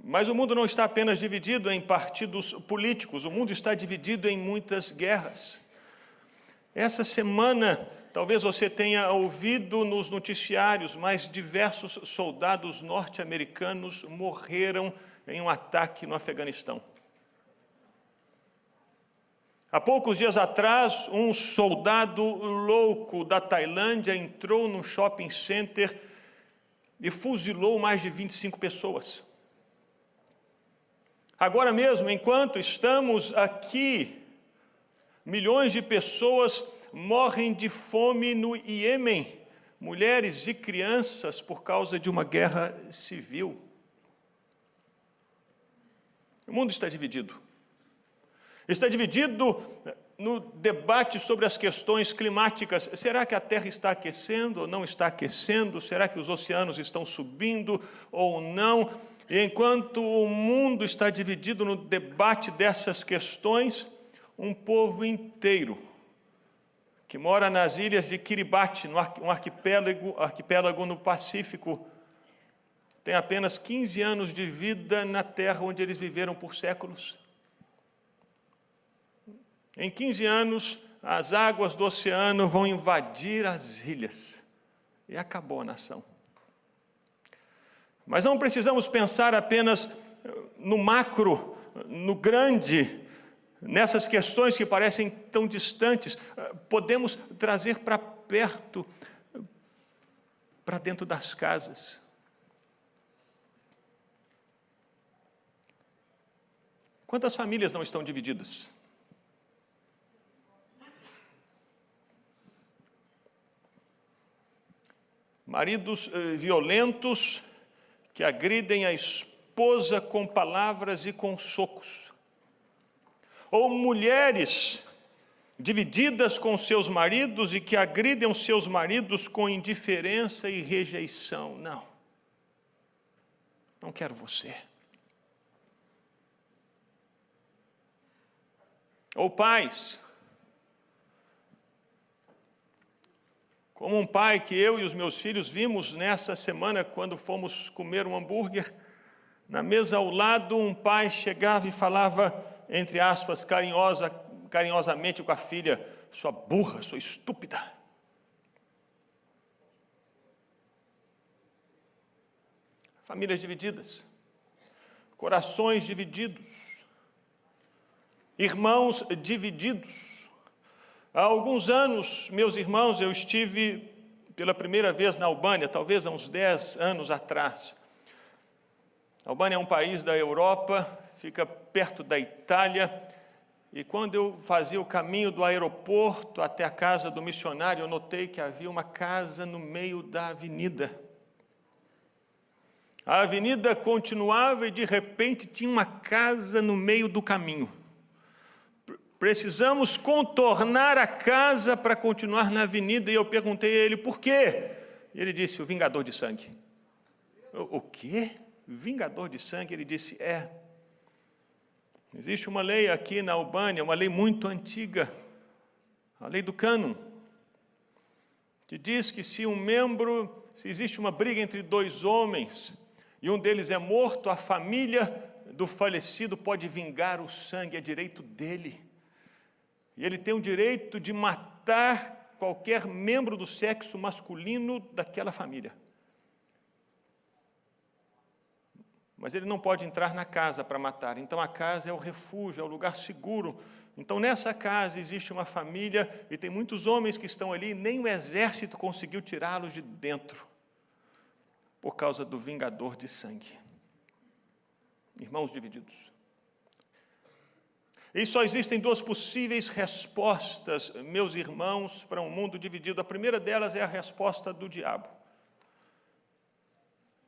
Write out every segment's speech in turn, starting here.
Mas o mundo não está apenas dividido em partidos políticos, o mundo está dividido em muitas guerras. Essa semana, talvez você tenha ouvido nos noticiários, mas diversos soldados norte-americanos morreram em um ataque no Afeganistão. Há poucos dias atrás, um soldado louco da Tailândia entrou num shopping center e fuzilou mais de 25 pessoas. Agora mesmo, enquanto estamos aqui, milhões de pessoas morrem de fome no Iêmen, mulheres e crianças, por causa de uma guerra civil. O mundo está dividido. Está dividido no debate sobre as questões climáticas. Será que a Terra está aquecendo ou não está aquecendo? Será que os oceanos estão subindo ou não? E enquanto o mundo está dividido no debate dessas questões, um povo inteiro que mora nas ilhas de Kiribati, um arquipélago no Pacífico, tem apenas 15 anos de vida na terra onde eles viveram por séculos. Em 15 anos, as águas do oceano vão invadir as ilhas. E acabou a nação. Mas não precisamos pensar apenas no macro, no grande, nessas questões que parecem tão distantes. Podemos trazer para perto, para dentro das casas. Quantas famílias não estão divididas? Maridos violentos que agridem a esposa com palavras e com socos. Ou mulheres divididas com seus maridos e que agridem os seus maridos com indiferença e rejeição. Não quero você. Ou pais, como um pai que eu e os meus filhos vimos nessa semana quando fomos comer um hambúrguer, na mesa ao lado um pai chegava e falava, entre aspas, carinhosamente com a filha, sua burra, sua estúpida. Famílias divididas, corações divididos, irmãos divididos. Há alguns anos, meus irmãos, eu estive pela primeira vez na Albânia, talvez há uns 10 anos atrás. A Albânia é um país da Europa, fica perto da Itália, e quando eu fazia o caminho do aeroporto até a casa do missionário, eu notei que havia uma casa no meio da avenida. A avenida continuava e de repente tinha uma casa no meio do caminho. Precisamos contornar a casa para continuar na avenida. E eu perguntei a ele, por quê? E ele disse, o vingador de sangue. O quê? Vingador de sangue? Ele disse, existe uma lei aqui na Albânia, uma lei muito antiga, a lei do cânon, que diz que se existe uma briga entre dois homens, e um deles é morto, a família do falecido pode vingar o sangue, é direito dele. E ele tem o direito de matar qualquer membro do sexo masculino daquela família. Mas ele não pode entrar na casa para matar. Então a casa é o refúgio, é o lugar seguro. Então nessa casa existe uma família e tem muitos homens que estão ali, nem o exército conseguiu tirá-los de dentro, por causa do vingador de sangue. Irmãos divididos. E só existem duas possíveis respostas, meus irmãos, para um mundo dividido. A primeira delas é a resposta do diabo.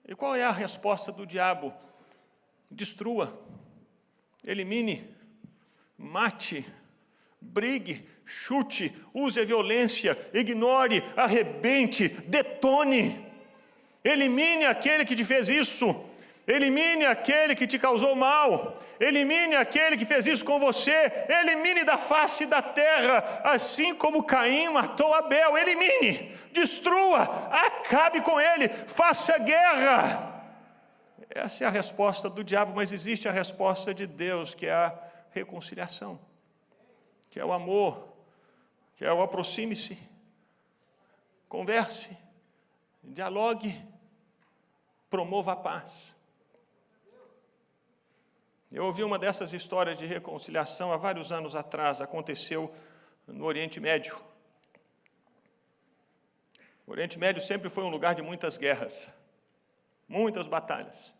E qual é a resposta do diabo? Destrua, elimine, mate, brigue, chute, use a violência, ignore, arrebente, detone. Elimine aquele que te fez isso. Elimine aquele que te causou mal. Elimine aquele que fez isso com você. Elimine da face da terra, assim como Caim matou Abel. Elimine, destrua, acabe com ele, faça guerra. Essa é a resposta do diabo, mas existe a resposta de Deus, que é a reconciliação, que é o amor, que é o aproxime-se, converse, dialogue, promova a paz. Eu ouvi uma dessas histórias de reconciliação há vários anos atrás, aconteceu no Oriente Médio. O Oriente Médio sempre foi um lugar de muitas guerras, muitas batalhas.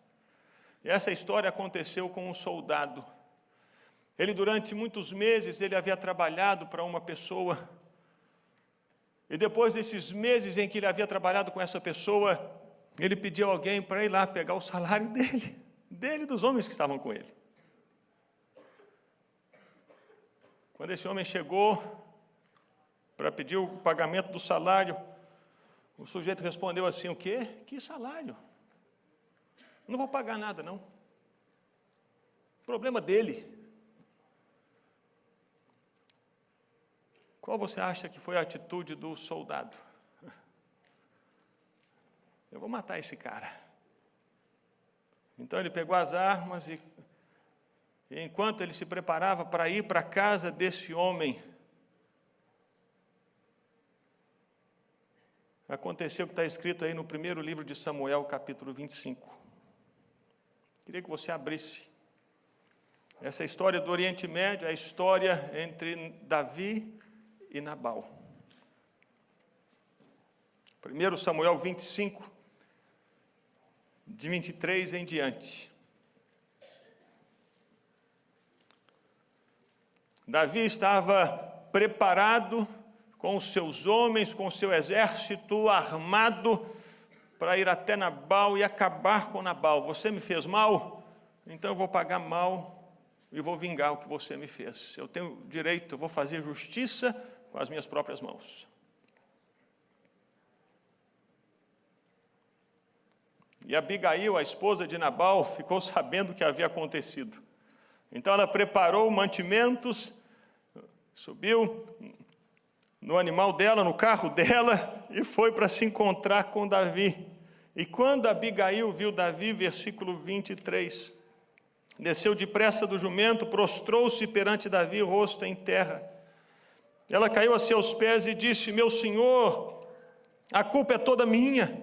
E essa história aconteceu com um soldado. Ele, durante muitos meses, ele havia trabalhado para uma pessoa. E depois desses meses em que ele havia trabalhado com essa pessoa, ele pediu alguém para ir lá pegar o salário dele e dos homens que estavam com ele. Quando esse homem chegou para pedir o pagamento do salário, o sujeito respondeu assim: o quê? Que salário? Não vou pagar nada, não. Problema dele. Qual você acha que foi a atitude do soldado? Eu vou matar esse cara. Então ele pegou as armas e enquanto ele se preparava para ir para a casa desse homem, aconteceu o que está escrito aí no primeiro livro de Samuel, capítulo 25. Queria que você abrisse. Essa história do Oriente Médio é a história entre Davi e Nabal. 1 Samuel 25, de 23 em diante. Davi estava preparado com os seus homens, com o seu exército armado para ir até Nabal e acabar com Nabal. Você me fez mal, então eu vou pagar mal e vou vingar o que você me fez. Eu tenho direito, eu vou fazer justiça com as minhas próprias mãos. E Abigail, a esposa de Nabal, ficou sabendo o que havia acontecido. Então ela preparou mantimentos, subiu no animal dela, no carro dela, e foi para se encontrar com Davi. E quando Abigail viu Davi, versículo 23, desceu depressa do jumento, prostrou-se perante Davi, rosto em terra. Ela caiu a seus pés e disse: meu senhor, a culpa é toda minha.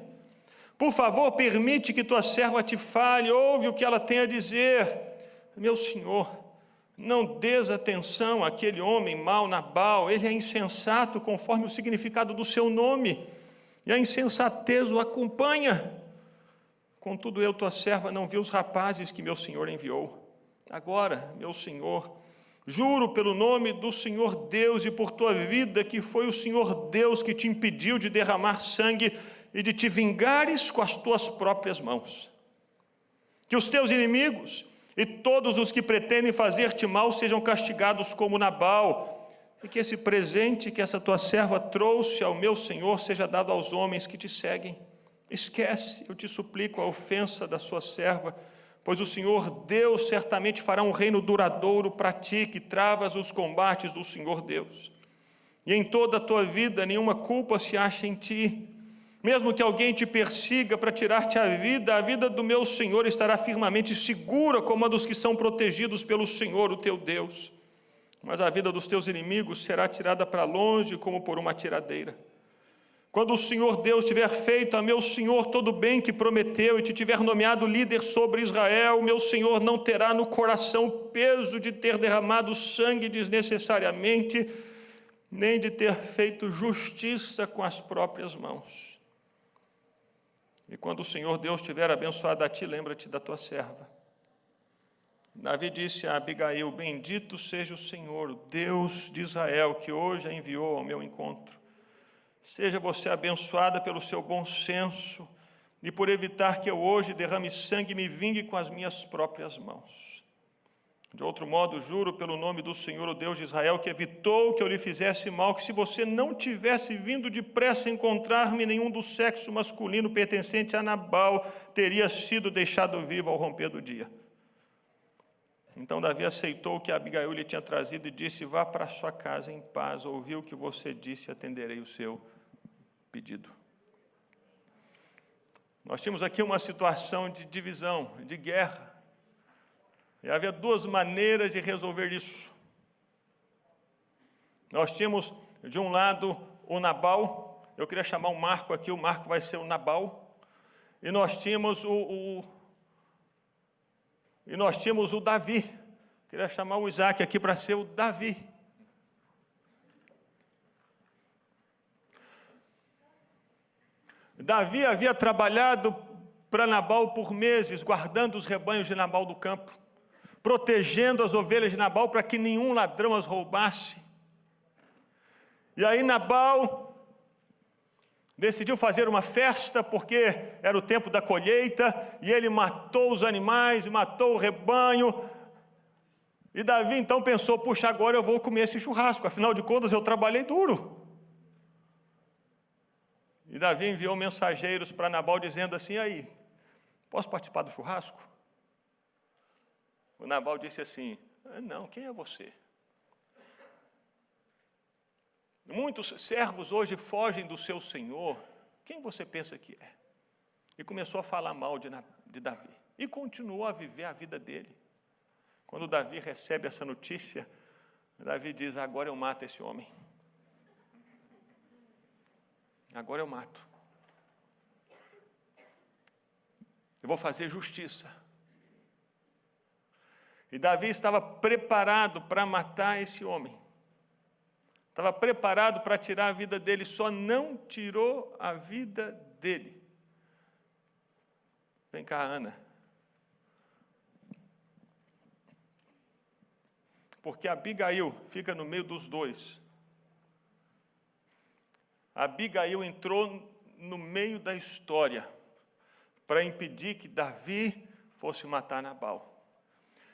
Por favor, permite que tua serva te fale, ouve o que ela tem a dizer. Meu senhor, não dês atenção àquele homem mau, Nabal, ele é insensato conforme o significado do seu nome, e a insensatez o acompanha. Contudo, eu, tua serva, não vi os rapazes que meu senhor enviou. Agora, meu senhor, juro pelo nome do Senhor Deus e por tua vida, que foi o Senhor Deus que te impediu de derramar sangue e de te vingares com as tuas próprias mãos. Que os teus inimigos e todos os que pretendem fazer-te mal sejam castigados como Nabal, e que esse presente que essa tua serva trouxe ao meu senhor seja dado aos homens que te seguem. Esquece, eu te suplico, a ofensa da sua serva, pois o Senhor Deus certamente fará um reino duradouro para ti, que travas os combates do Senhor Deus. E em toda a tua vida nenhuma culpa se acha em ti. Mesmo que alguém te persiga para tirar-te a vida do meu Senhor estará firmemente segura, como a dos que são protegidos pelo Senhor, o teu Deus. Mas a vida dos teus inimigos será tirada para longe, como por uma tiradeira. Quando o Senhor Deus tiver feito a meu Senhor todo o bem que prometeu e te tiver nomeado líder sobre Israel, meu Senhor não terá no coração o peso de ter derramado sangue desnecessariamente, nem de ter feito justiça com as próprias mãos. E quando o Senhor Deus tiver abençoado a ti, lembra-te da tua serva. Davi disse a Abigail: bendito seja o Senhor, Deus de Israel, que hoje a enviou ao meu encontro. Seja você abençoada pelo seu bom senso e por evitar que eu hoje derrame sangue e me vingue com as minhas próprias mãos. De outro modo, juro pelo nome do Senhor, o Deus de Israel, que evitou que eu lhe fizesse mal, que se você não tivesse vindo depressa encontrar-me, nenhum do sexo masculino pertencente a Nabal teria sido deixado vivo ao romper do dia. Então Davi aceitou o que Abigail lhe tinha trazido e disse: vá para sua casa em paz, ouvi o que você disse e atenderei o seu pedido. Nós tínhamos aqui uma situação de divisão, de guerra. E havia duas maneiras de resolver isso. Nós tínhamos, de um lado, o Nabal. Eu queria chamar o Marco aqui, o Marco vai ser o Nabal. E nós tínhamos o Davi. Eu queria chamar o Isaac aqui para ser o Davi. Davi havia trabalhado para Nabal por meses, guardando os rebanhos de Nabal do campo, protegendo as ovelhas de Nabal para que nenhum ladrão as roubasse. E aí Nabal decidiu fazer uma festa, porque era o tempo da colheita, e ele matou os animais, matou o rebanho. E Davi então pensou, puxa, agora eu vou comer esse churrasco, afinal de contas eu trabalhei duro. E Davi enviou mensageiros para Nabal dizendo assim, aí, posso participar do churrasco? O Nabal disse assim, não, quem é você? Muitos servos hoje fogem do seu senhor, quem você pensa que é? E começou a falar mal de Davi, e continuou a viver a vida dele. Quando Davi recebe essa notícia, Davi diz, agora eu mato esse homem. Agora eu mato. Eu vou fazer justiça. E Davi estava preparado para matar esse homem. Estava preparado para tirar a vida dele, só não tirou a vida dele. Vem cá, Ana. Porque Abigail fica no meio dos dois. Abigail entrou no meio da história para impedir que Davi fosse matar Nabal.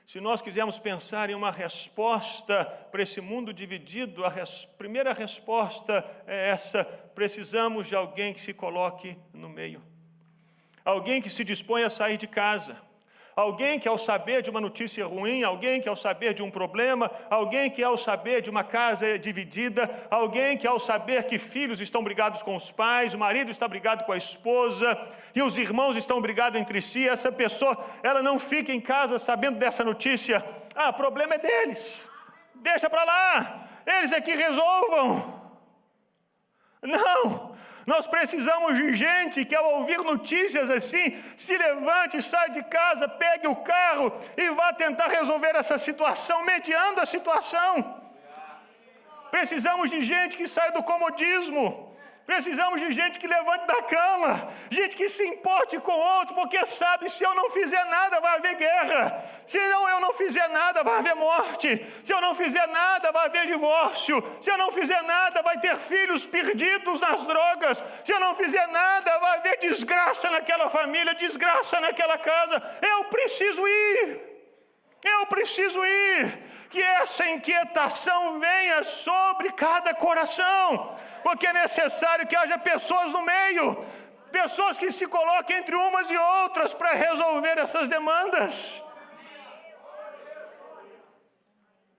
Se nós quisermos pensar em uma resposta para esse mundo dividido, a primeira resposta é essa: precisamos de alguém que se coloque no meio. Alguém que se dispõe a sair de casa. Alguém que ao saber de uma notícia ruim, alguém que ao saber de um problema, alguém que ao saber de uma casa dividida, alguém que ao saber que filhos estão brigados com os pais, o marido está brigado com a esposa, e os irmãos estão brigados entre si, essa pessoa, ela não fica em casa sabendo dessa notícia, o problema é deles, deixa para lá, eles é que resolvam. Não! Nós precisamos de gente que, ao ouvir notícias assim, se levante, sai de casa, pegue o carro e vá tentar resolver essa situação, mediando a situação. Precisamos de gente que saia do comodismo. Precisamos de gente que levante da cama, gente que se importe com o outro, porque sabe, se eu não fizer nada, vai haver guerra. Se eu não fizer nada, vai haver morte. Se eu não fizer nada, vai haver divórcio. Se eu não fizer nada, vai ter filhos perdidos nas drogas. Se eu não fizer nada, vai haver desgraça naquela família, desgraça naquela casa. Eu preciso ir. Que essa inquietação venha sobre cada coração. Porque é necessário que haja pessoas no meio, pessoas que se coloquem entre umas e outras para resolver essas demandas.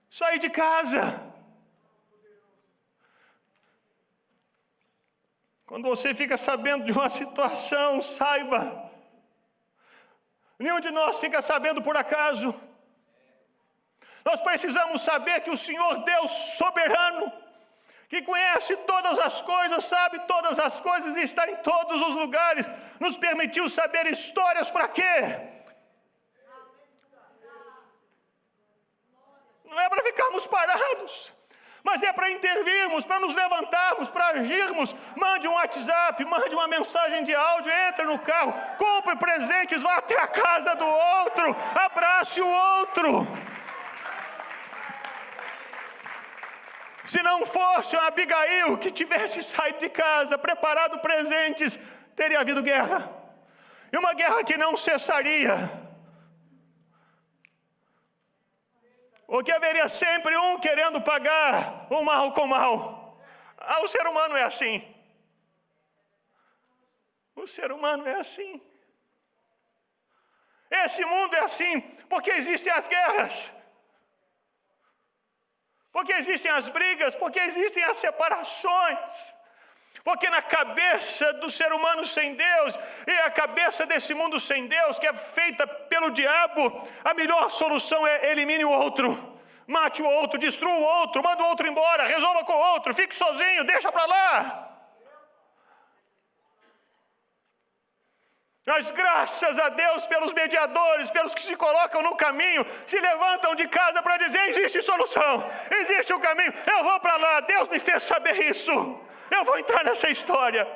Sair de casa. Quando você fica sabendo de uma situação, saiba, nenhum de nós fica sabendo por acaso. Nós precisamos saber que o Senhor Deus soberano, que conhece todas as coisas, sabe todas as coisas e está em todos os lugares, nos permitiu saber histórias para quê? Não é para ficarmos parados, mas é para intervirmos, para nos levantarmos, para agirmos. Mande um WhatsApp, mande uma mensagem de áudio, entre no carro, compre presentes, vá até a casa do outro, abrace o outro. Se não fosse uma Abigail que tivesse saído de casa, preparado presentes, teria havido guerra. E uma guerra que não cessaria. Porque haveria sempre um querendo pagar o mal com o mal. O ser humano é assim. O ser humano é assim. Esse mundo é assim porque existem as guerras. Porque existem as brigas, porque existem as separações. Porque na cabeça do ser humano sem Deus e a cabeça desse mundo sem Deus, que é feita pelo diabo, a melhor solução é elimine o outro, mate o outro, destrua o outro, manda o outro embora, resolva com o outro, fique sozinho, deixa para lá. Mas graças a Deus pelos mediadores, pelos que se colocam no caminho, se levantam de casa para dizer: existe solução, existe um caminho, eu vou para lá, Deus me fez saber isso, eu vou entrar nessa história.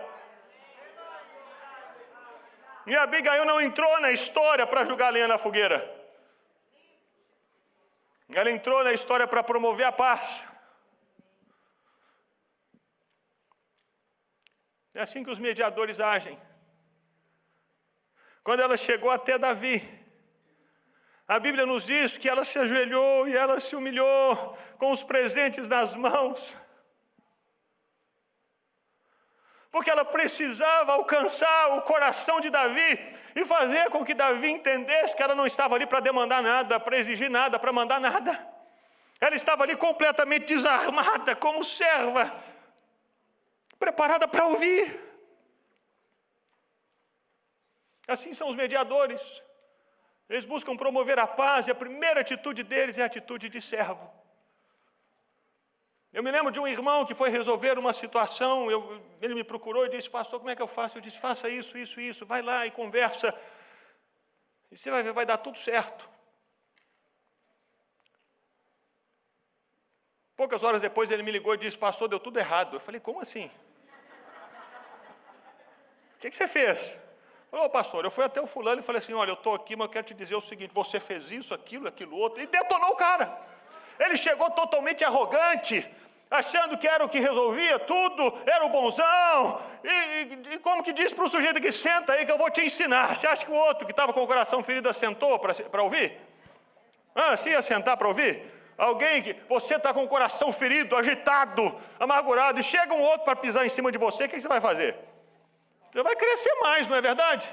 E Abigail não entrou na história para jogar lenha na fogueira. Ela entrou na história para promover a paz. É assim que os mediadores agem. Quando ela chegou até Davi, a Bíblia nos diz que ela se ajoelhou e ela se humilhou com os presentes nas mãos, porque ela precisava alcançar o coração de Davi e fazer com que Davi entendesse que ela não estava ali para demandar nada, para exigir nada, para mandar nada. Ela estava ali completamente desarmada, como serva, preparada para ouvir. Assim são os mediadores. Eles buscam promover a paz e a primeira atitude deles é a atitude de servo. Eu me lembro de um irmão que foi resolver uma situação, ele me procurou e disse: pastor, como é que eu faço? Eu disse: faça isso, isso, isso, vai lá e conversa, e você vai ver, vai dar tudo certo. Poucas horas depois ele me ligou e disse: pastor, deu tudo errado. Eu falei: como assim? O que você fez? Falou: pastor, eu fui até o fulano e falei assim: olha, eu estou aqui, mas eu quero te dizer o seguinte, você fez isso, aquilo, aquilo outro, e detonou o cara. Ele chegou totalmente arrogante, achando que era o que resolvia tudo, era o bonzão, e como que diz para o sujeito que senta aí que eu vou te ensinar. Você acha que o outro que estava com o coração ferido assentou para ouvir? Se ia sentar para ouvir? Alguém que você está com o coração ferido, agitado, amargurado, e chega um outro para pisar em cima de você, o que você vai fazer? Você vai crescer mais, não é verdade?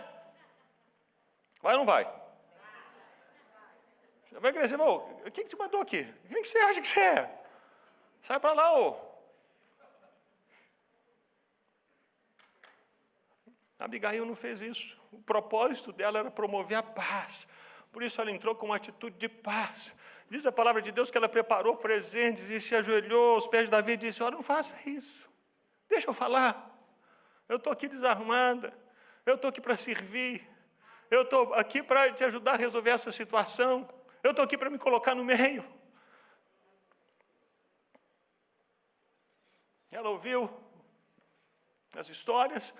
Vai ou não vai? Você vai crescer. Quem que te mandou aqui? Quem que você acha que você é? Sai para lá, ô. Abigail não fez isso. O propósito dela era promover a paz. Por isso ela entrou com uma atitude de paz. Diz a palavra de Deus que ela preparou presentes e se ajoelhou aos pés de Davi e disse: olha, não faça isso. Deixa eu falar. Eu estou aqui desarmada. Eu estou aqui para servir. Eu estou aqui para te ajudar a resolver essa situação. Eu estou aqui para me colocar no meio. Ela ouviu as histórias.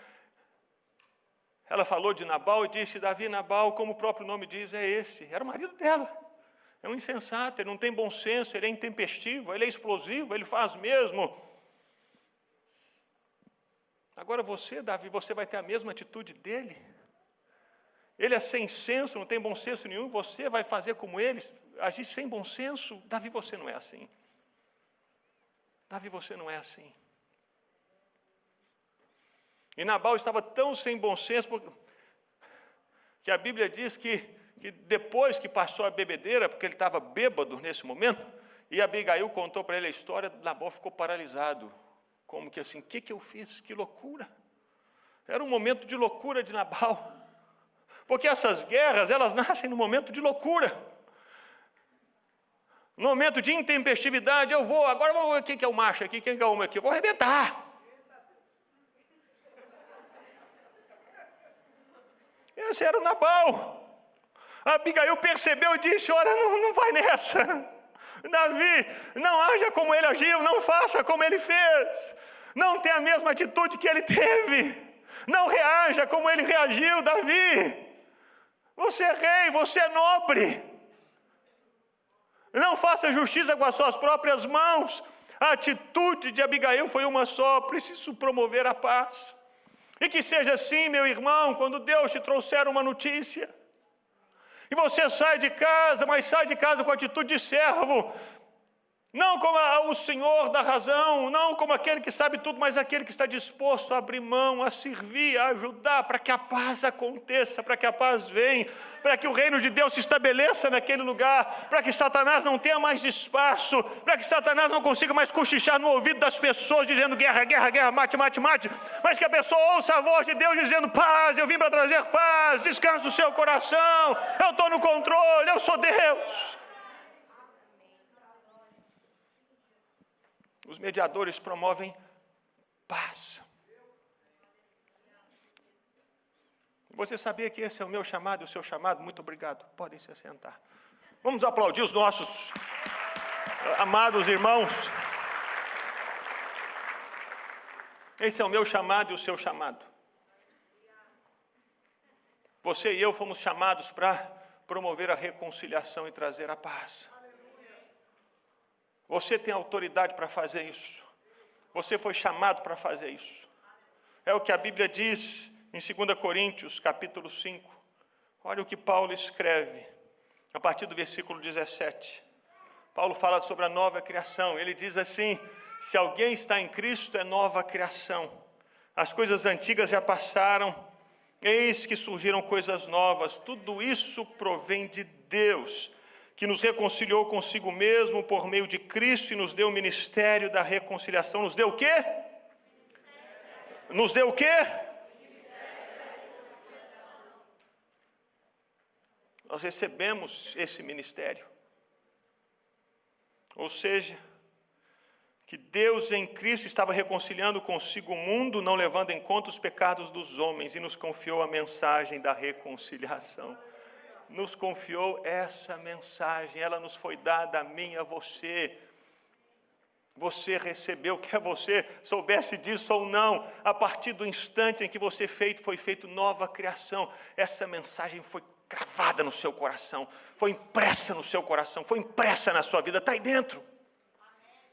Ela falou de Nabal e disse: Davi, Nabal, como o próprio nome diz, é esse. Era o marido dela. É um insensato, ele não tem bom senso, ele é intempestivo, ele é explosivo, ele faz mesmo. Agora você, Davi, você vai ter a mesma atitude dele? Ele é sem senso, não tem bom senso nenhum, você vai fazer como ele, agir sem bom senso? Davi, você não é assim. Davi, você não é assim. E Nabal estava tão sem bom senso, que a Bíblia diz que depois que passou a bebedeira, porque ele estava bêbado nesse momento, e Abigail contou para ele a história, Nabal ficou paralisado. Como que assim, o que eu fiz? Que loucura. Era um momento de loucura de Nabal. Porque essas guerras, elas nascem no momento de loucura. No momento de intempestividade, eu vou, agora vamos ver quem é o macho aqui, quem é o homem aqui, eu vou arrebentar. Esse era o Nabal. A Abigail percebeu e disse: olha, não vai nessa. Davi, não haja como ele agiu, não faça como ele fez. Não tenha a mesma atitude que ele teve. Não reaja como ele reagiu, Davi. Você é rei, você é nobre. Não faça justiça com as suas próprias mãos. A atitude de Abigail foi uma só: preciso promover a paz. E que seja assim, meu irmão, quando Deus te trouxer uma notícia, e você sai de casa, mas sai de casa com atitude de servo, Não como o Senhor da razão, não como aquele que sabe tudo, mas aquele que está disposto a abrir mão, a servir, a ajudar, para que a paz aconteça, para que a paz venha, para que o reino de Deus se estabeleça naquele lugar, para que Satanás não tenha mais espaço, para que Satanás não consiga mais cochichar no ouvido das pessoas, dizendo guerra, guerra, guerra, mate, mate, mate, mas que a pessoa ouça a voz de Deus dizendo paz, eu vim para trazer paz, descansa o seu coração, eu estou no controle, eu sou Deus. Os mediadores promovem paz. Você sabia que esse é o meu chamado e o seu chamado? Muito obrigado. Podem se assentar. Vamos aplaudir os nossos amados irmãos. Esse é o meu chamado e o seu chamado. Você e eu fomos chamados para promover a reconciliação e trazer a paz. Você tem autoridade para fazer isso. Você foi chamado para fazer isso. É o que a Bíblia diz em 2 Coríntios, capítulo 5. Olha o que Paulo escreve, a partir do versículo 17. Paulo fala sobre a nova criação. Ele diz assim: se alguém está em Cristo, é nova criação. As coisas antigas já passaram, eis que surgiram coisas novas. Tudo isso provém de Deus, que nos reconciliou consigo mesmo por meio de Cristo e nos deu o ministério da reconciliação. Nos deu o quê? Nos deu o quê? Nós recebemos esse ministério. Ou seja, que Deus em Cristo estava reconciliando consigo o mundo, não levando em conta os pecados dos homens, e nos confiou a mensagem da reconciliação. Nos confiou essa mensagem, ela nos foi dada a mim e a você. Você recebeu, quer você soubesse disso ou não, a partir do instante em que você foi feito nova criação, essa mensagem foi gravada no seu coração, foi impressa no seu coração, foi impressa na sua vida, está aí dentro.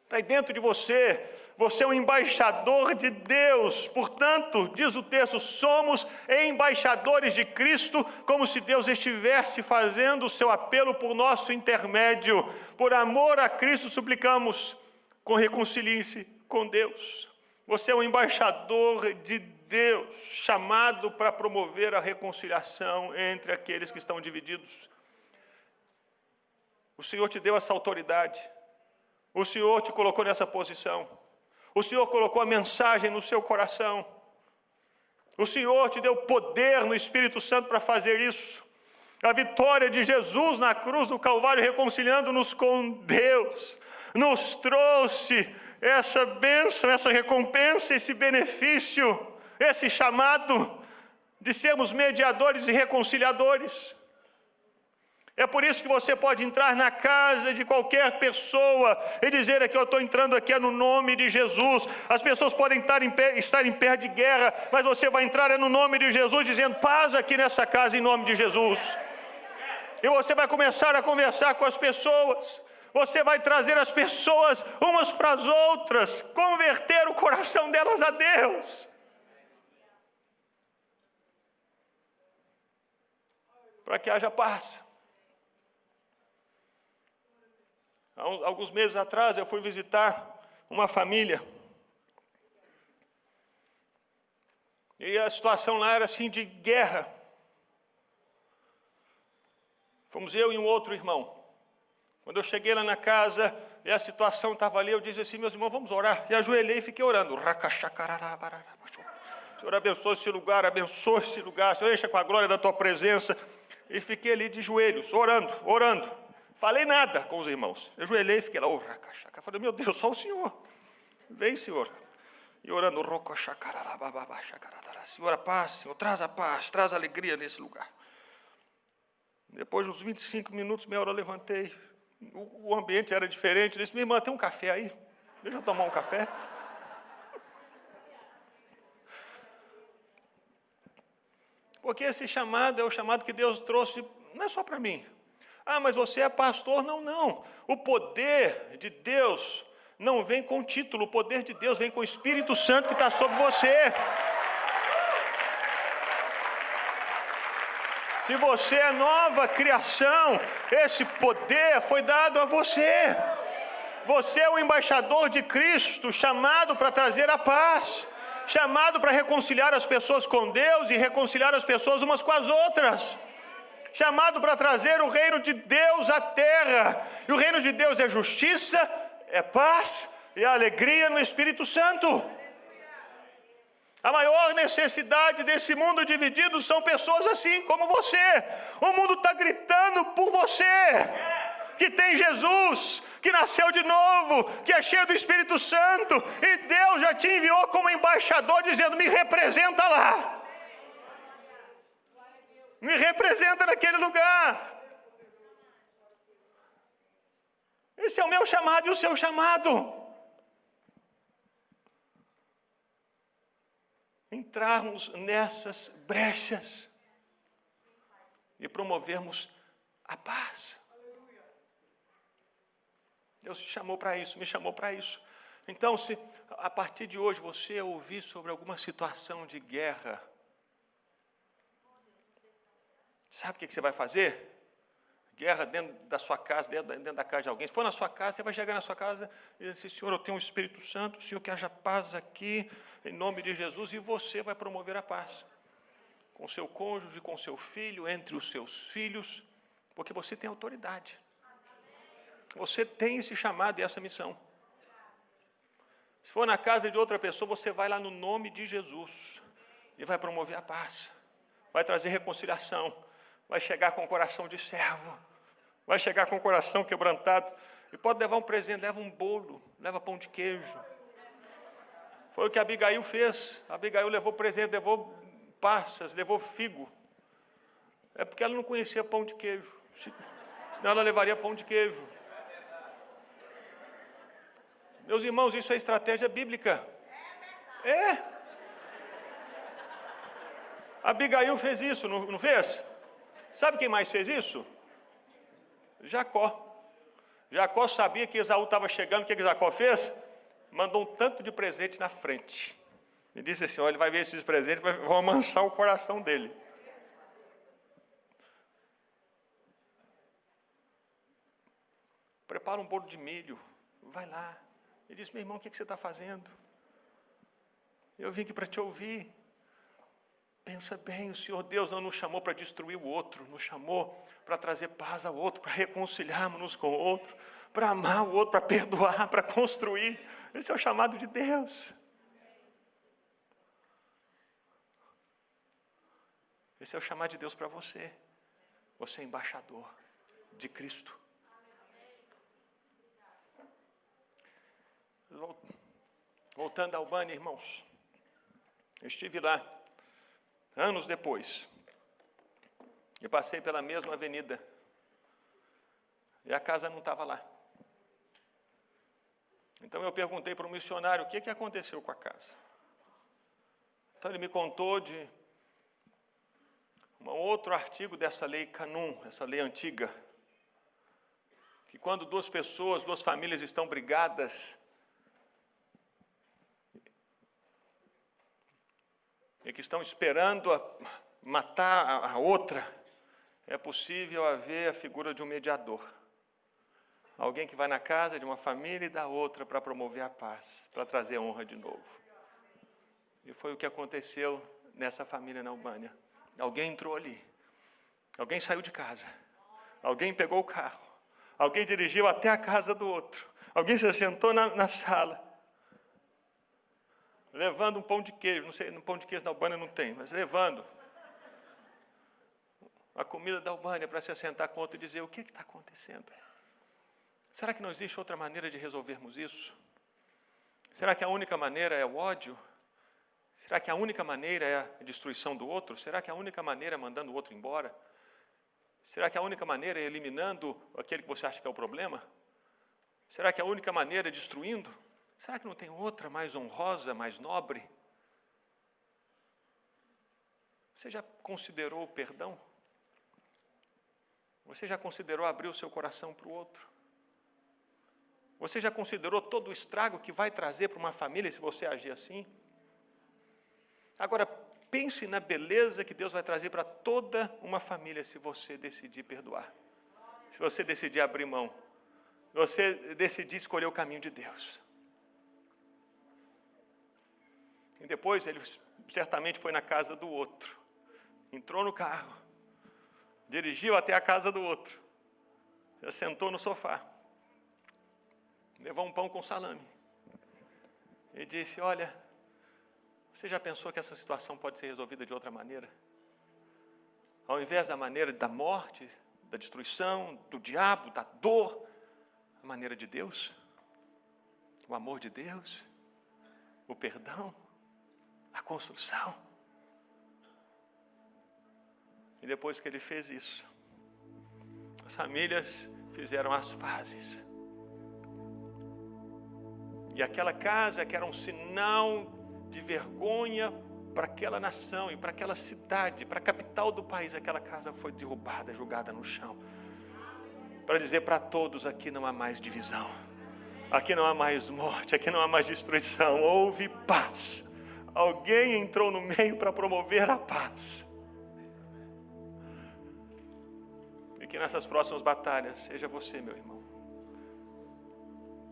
Está aí dentro de você. Você é um embaixador de Deus. Portanto, diz o texto, somos embaixadores de Cristo, como se Deus estivesse fazendo o seu apelo por nosso intermédio. Por amor a Cristo suplicamos, reconcilie-se com Deus. Você é um embaixador de Deus, chamado para promover a reconciliação entre aqueles que estão divididos. O Senhor te deu essa autoridade. O Senhor te colocou nessa posição. O Senhor colocou a mensagem no seu coração. O Senhor te deu poder no Espírito Santo para fazer isso. A vitória de Jesus na cruz do Calvário, reconciliando-nos com Deus, nos trouxe essa bênção, essa recompensa, esse benefício, esse chamado de sermos mediadores e reconciliadores. É por isso que você pode entrar na casa de qualquer pessoa e dizer aqui, eu estou entrando aqui no nome de Jesus. As pessoas podem estar em pé de guerra, mas você vai entrar no nome de Jesus, dizendo paz aqui nessa casa em nome de Jesus. E você vai começar a conversar com as pessoas. Você vai trazer as pessoas umas para as outras, converter o coração delas a Deus. Para que haja paz. Há alguns meses atrás eu fui visitar uma família. E a situação lá era assim de guerra. Fomos eu e um outro irmão. Quando eu cheguei lá na casa e a situação estava ali, eu disse assim, meus irmãos, vamos orar. E ajoelhei e fiquei orando. Senhor, abençoe esse lugar, Senhor, encha com a glória da tua presença. E fiquei ali de joelhos, orando. Falei nada com os irmãos. Eu ajoelhei e fiquei lá. Falei, meu Deus, só o Senhor. Vem, Senhor. E orando. Senhor, a paz, Senhor, traz a paz, traz a alegria nesse lugar. Depois de uns 25 minutos, meia hora eu levantei. O ambiente era diferente. Eu disse, minha irmã, tem um café aí? Deixa eu tomar um café. Porque esse chamado é o chamado que Deus trouxe, não é só para mim. Ah, mas você é pastor? Não. O poder de Deus não vem com título. O poder de Deus vem com o Espírito Santo que está sobre você. Se você é nova criação, esse poder foi dado a você. Você é o embaixador de Cristo, chamado para trazer a paz, chamado para reconciliar as pessoas com Deus e reconciliar as pessoas umas com as outras, chamado para trazer o reino de Deus à terra. E o reino de Deus é justiça, é paz e alegria no Espírito Santo. A maior necessidade desse mundo dividido são pessoas assim como você. O mundo está gritando por você, que tem Jesus, que nasceu de novo, que é cheio do Espírito Santo, e Deus já te enviou como embaixador, dizendo: me representa lá, me representa naquele lugar. Esse é o meu chamado e o seu chamado. Entrarmos nessas brechas e promovermos a paz. Deus te chamou para isso, me chamou para isso. Então, se a partir de hoje você ouvir sobre alguma situação de guerra, sabe o que você vai fazer? Guerra dentro da sua casa, dentro da casa de alguém. Se for na sua casa, você vai chegar na sua casa e dizer assim: Senhor, eu tenho um Espírito Santo, Senhor, que haja paz aqui, em nome de Jesus, e você vai promover a paz com seu cônjuge, com seu filho, entre os seus filhos, porque você tem autoridade. Você tem esse chamado e essa missão. Se for na casa de outra pessoa, você vai lá no nome de Jesus e vai promover a paz, vai trazer reconciliação, vai chegar com o coração de servo, vai chegar com o coração quebrantado, e pode levar um presente, leva um bolo, leva pão de queijo. Foi o que Abigail fez. Abigail levou presente, levou passas, levou figo. É porque ela não conhecia pão de queijo, senão ela levaria pão de queijo. Meus irmãos, isso é estratégia bíblica. É. Abigail fez isso, não fez? Sabe quem mais fez isso? Jacó. Jacó sabia que Esaú estava chegando. O que Jacó fez? Mandou um tanto de presente na frente. E disse assim: olha, ele vai ver esses presentes, vão amansar o coração dele. Prepara um bolo de milho, vai lá. Ele disse: meu irmão, o que você está fazendo? Eu vim aqui para te ouvir. Pensa bem, o Senhor Deus não nos chamou para destruir o outro, nos chamou para trazer paz ao outro, para reconciliarmos uns com o outro, para amar o outro, para perdoar, para construir. Esse é o chamado de Deus. Esse é o chamado de Deus para você. Você é embaixador de Cristo. Voltando à Albânia, irmãos, eu estive lá anos depois e passei pela mesma avenida e a casa não estava lá. Então eu perguntei para o missionário o que aconteceu com a casa. Então ele me contou de um outro artigo dessa lei Canum, essa lei antiga, que quando duas famílias estão brigadas e que estão esperando matar a outra, é possível haver a figura de um mediador. Alguém que vai na casa de uma família e da outra para promover a paz, para trazer honra de novo. E foi o que aconteceu nessa família na Albânia. Alguém entrou ali, alguém saiu de casa, alguém pegou o carro, alguém dirigiu até a casa do outro, alguém se sentou na sala, levando um pão de queijo. Não sei, no pão de queijo na Albânia não tem, mas levando a comida da Albânia para se assentar com o outro e dizer: o que está acontecendo? Será que não existe outra maneira de resolvermos isso? Será que a única maneira é o ódio? Será que a única maneira é a destruição do outro? Será que a única maneira é mandando o outro embora? Será que a única maneira é eliminando aquele que você acha que é o problema? Será que a única maneira é destruindo? Será que não tem outra mais honrosa, mais nobre? Você já considerou o perdão? Você já considerou abrir o seu coração para o outro? Você já considerou todo o estrago que vai trazer para uma família se você agir assim? Agora, pense na beleza que Deus vai trazer para toda uma família se você decidir perdoar. Se você decidir abrir mão. Se você decidir escolher o caminho de Deus. E depois ele certamente foi na casa do outro, entrou no carro, dirigiu até a casa do outro, já sentou no sofá, levou um pão com salame e disse: olha, você já pensou que essa situação pode ser resolvida de outra maneira? Ao invés da maneira da morte, da destruição, do diabo, da dor, a maneira de Deus, o amor de Deus, o perdão, a construção. E depois que ele fez isso, as famílias fizeram as pazes. E aquela casa, que era um sinal de vergonha para aquela nação e para aquela cidade, para a capital do país, aquela casa foi derrubada, jogada no chão, para dizer para todos: aqui não há mais divisão, aqui não há mais morte, aqui não há mais destruição, houve paz. Alguém entrou no meio para promover a paz. E que nessas próximas batalhas seja você, meu irmão.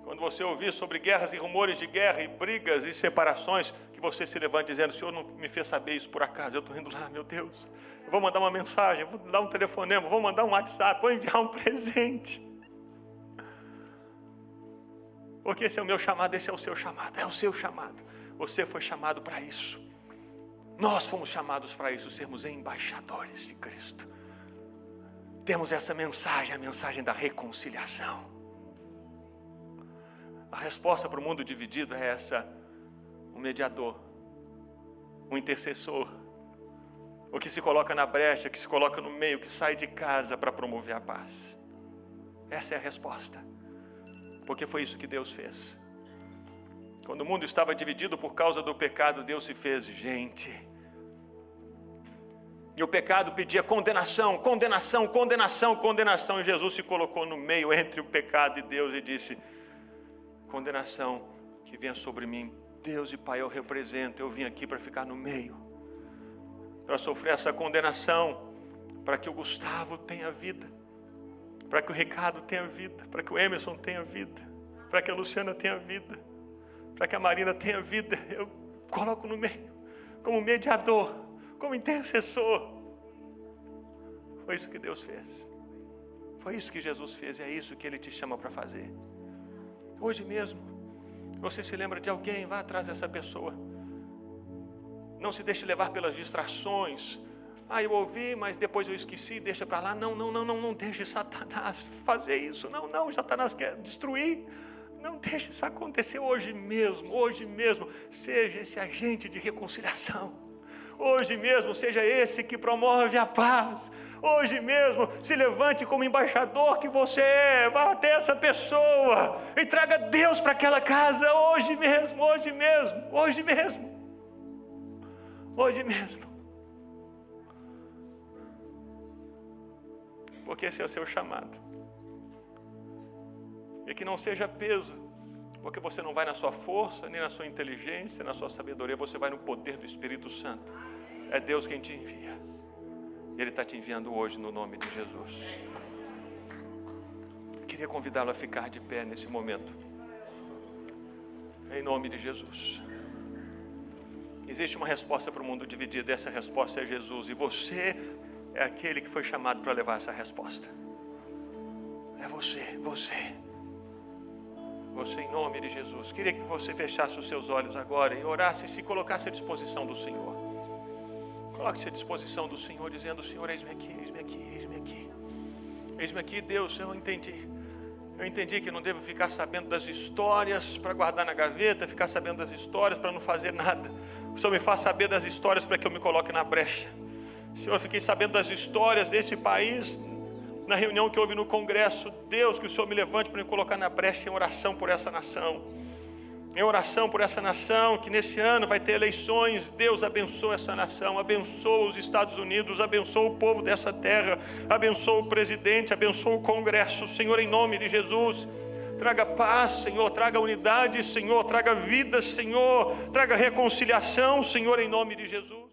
Quando você ouvir sobre guerras e rumores de guerra e brigas e separações, que você se levante dizendo: o Senhor não me fez saber isso por acaso, eu estou indo lá, meu Deus, eu vou mandar uma mensagem, vou dar um telefonema, vou mandar um WhatsApp, vou enviar um presente. Porque esse é o meu chamado, esse é o seu chamado, é o seu chamado. Você foi chamado para isso. Nós fomos chamados para isso, sermos embaixadores de Cristo. Temos essa mensagem, a mensagem da reconciliação. A resposta para o mundo dividido é essa: um mediador, um intercessor, o que se coloca na brecha, que se coloca no meio, que sai de casa para promover a paz. Essa é a resposta, porque foi isso que Deus fez. Quando o mundo estava dividido por causa do pecado, Deus se fez gente. E o pecado pedia condenação, condenação, condenação, condenação. E Jesus se colocou no meio entre o pecado e Deus e disse: condenação que venha sobre mim, Deus e Pai, eu represento, eu vim aqui para ficar no meio, para sofrer essa condenação, para que o Gustavo tenha vida, para que o Ricardo tenha vida, para que o Emerson tenha vida, para que a Luciana tenha vida, para que a Marina tenha vida. Eu coloco no meio, como mediador, como intercessor. Foi isso que Deus fez, foi isso que Jesus fez, e é isso que Ele te chama para fazer. Hoje mesmo, você se lembra de alguém, vá atrás dessa pessoa. Não se deixe levar pelas distrações. Eu ouvi, mas depois eu esqueci, deixa para lá. Não deixe Satanás fazer isso. Não, Satanás quer destruir. Não deixe isso acontecer hoje mesmo. Hoje mesmo, seja esse agente de reconciliação. Hoje mesmo, seja esse que promove a paz. Hoje mesmo, se levante como embaixador que você é, vá até essa pessoa e traga Deus para aquela casa hoje mesmo, hoje mesmo, hoje mesmo, hoje mesmo. Porque esse é o seu chamado. E que não seja peso, porque você não vai na sua força, nem na sua inteligência, na sua sabedoria, você vai no poder do Espírito Santo. É Deus quem te envia. Ele está te enviando hoje no nome de Jesus. Queria convidá-lo a ficar de pé nesse momento. Em nome de Jesus. Existe uma resposta para o mundo dividido. Essa resposta é Jesus. E você é aquele que foi chamado para levar essa resposta. É você em nome de Jesus. Queria que você fechasse os seus olhos agora e orasse e se colocasse à disposição do Senhor. Coloque-se à disposição do Senhor, dizendo: Senhor, eis-me aqui, eis-me aqui, eis-me aqui. Eis-me aqui, Deus, eu entendi. Eu entendi que não devo ficar sabendo das histórias para guardar na gaveta, ficar sabendo das histórias para não fazer nada. O Senhor me faz saber das histórias para que eu me coloque na brecha. Senhor, eu fiquei sabendo das histórias desse país, na reunião que houve no Congresso. Deus, que o Senhor me levante para me colocar na brecha em oração por essa nação. Em oração por essa nação, que nesse ano vai ter eleições. Deus abençoa essa nação, abençoa os Estados Unidos, abençoa o povo dessa terra, abençoa o presidente, abençoa o Congresso. Senhor, em nome de Jesus, traga paz, Senhor, traga unidade, Senhor, traga vida, Senhor, traga reconciliação, Senhor, em nome de Jesus.